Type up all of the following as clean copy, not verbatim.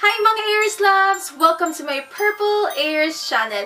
Hi mga Airs Loves! Welcome to my Purple Airs channel.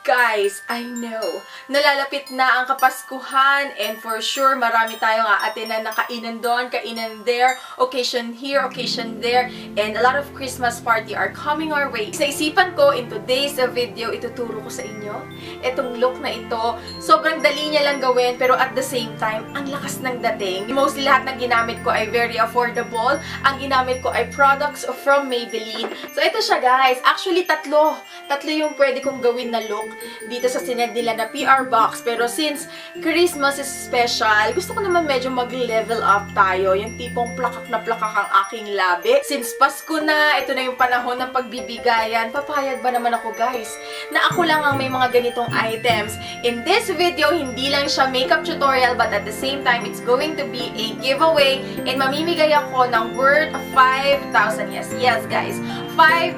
Guys, I know, nalalapit na ang Kapaskuhan and for sure marami tayong aatinan na kainan doon, kainan there, occasion here, occasion there, and a lot of Christmas party are coming our way. Sa isipan ko, in today's video, ituturo ko sa inyo itong look na ito. Sobrang dali niya lang gawin pero at the same time, ang lakas ng dating. Mostly lahat ng ginamit ko ay very affordable. Ang ginamit ko ay products from Maybelline. So ito siya guys, actually tatlo yung pwede kong gawin na look dito sa sinend nila na PR box. Pero since Christmas is special, gusto ko naman medyo mag-level up tayo. Yung tipong plakak na plakak ang aking labi. Since Pasko na, ito na yung panahon ng pagbibigayan. Papayag ba naman ako guys na ako lang ang may mga ganitong items. In this video, hindi lang siya makeup tutorial but at the same time, it's going to be a giveaway and mamimigay ako ng worth of 5,000. Yes guys, 5,000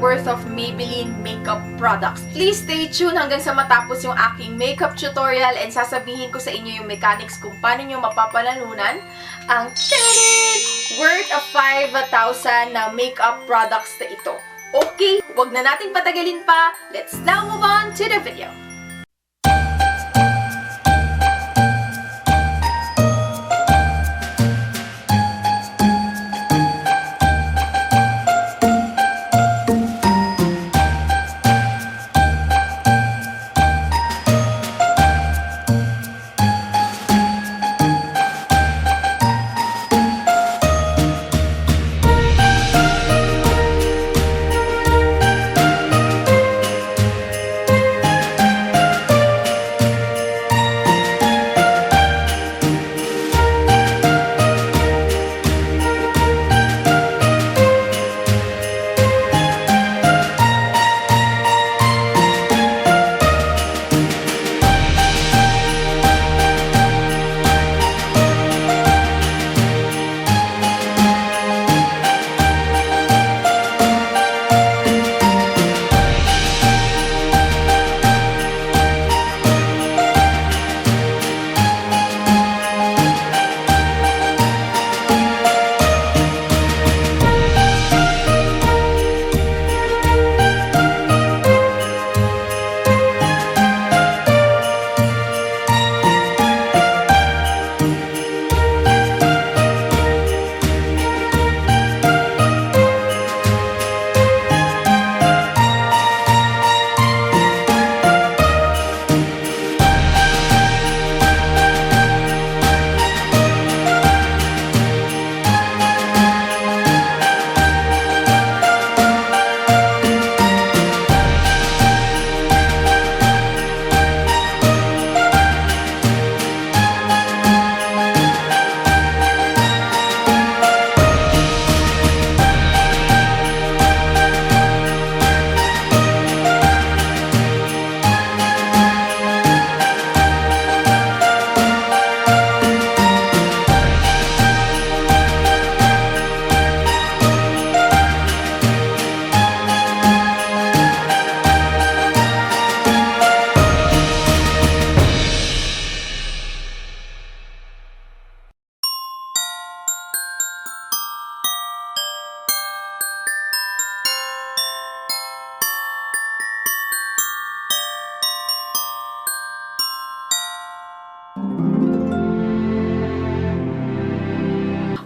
worth of Maybelline makeup products. Please stay tuned hanggang sa matapos yung aking makeup tutorial and sasabihin ko sa inyo yung mechanics kung paano nyo mapapalanunan ang worth of 5,000 na makeup products na ito. Okay, wag na nating patagalin pa. Let's now move on to the video.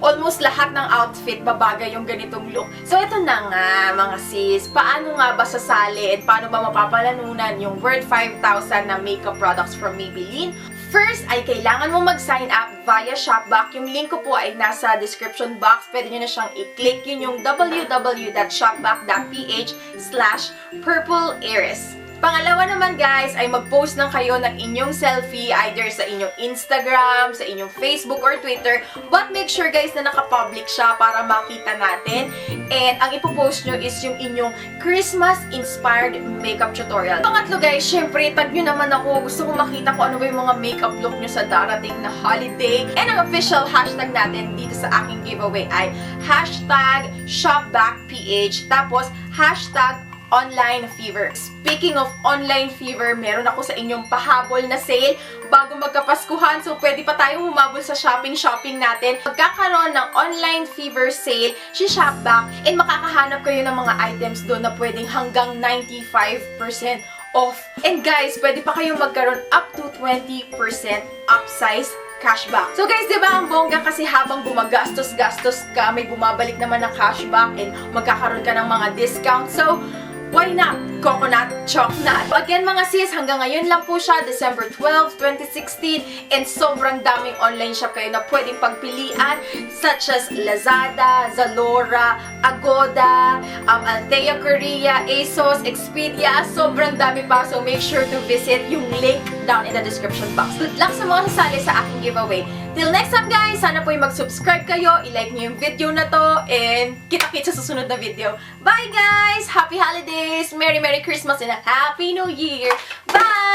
Almost lahat ng outfit babagay yung ganitong look. So, ito na nga, mga sis. Paano nga ba sasali and paano ba mapapalanunan yung worth 5,000 na makeup products from Maybelline? First, ay kailangan mo mag-sign up via Shopback. Yung link ko po ay nasa description box. Pwede nyo na siyang i-click. Yun yung www.shopback.ph/purpleairs. Pangalawa naman guys, ay mag-post lang kayo ng inyong selfie either sa inyong Instagram, sa inyong Facebook or Twitter. But make sure guys na naka-public siya para makita natin. And ang ipopost nyo is yung inyong Christmas-inspired makeup tutorial. Pangatlo guys, syempre, tag nyo naman ako. Gusto ko makita kung ano ba yung mga makeup look nyo sa darating na holiday. And ang official hashtag natin dito sa aking giveaway ay #ShopbackPH tapos online fever. Speaking of online fever, meron ako sa inyong pahabol na sale bago magkapaskuhan. So, pwede pa tayong humabol sa shopping natin. Magkakaroon ng online fever sale si Shopback and makakahanap kayo ng mga items doon na pwedeng hanggang 95% off. And guys, pwede pa kayong magkaroon up to 20% upsize cashback. So guys, di ba ang bongga kasi habang gumagastos-gastos ka, may bumabalik naman na cashback and magkakaroon ka ng mga discount. So, why not? Coconut chocolate. Again mga sis, hanggang ngayon lang po siya, December 12, 2016, and sobrang daming online shop kayo na pwedeng pagpilian, such as Lazada, Zalora, Agoda, Althea Korea, ASOS, Expedia, sobrang dami pa. So make sure to visit yung link down in the description box. Good luck sa mga sasali sa aking giveaway. Till next time guys, sana po yung mag-subscribe kayo, i-like niyo yung video na to, and kita-kits sa susunod na video. Bye guys! Happy holidays! Merry Christmas and a Happy New Year! Bye!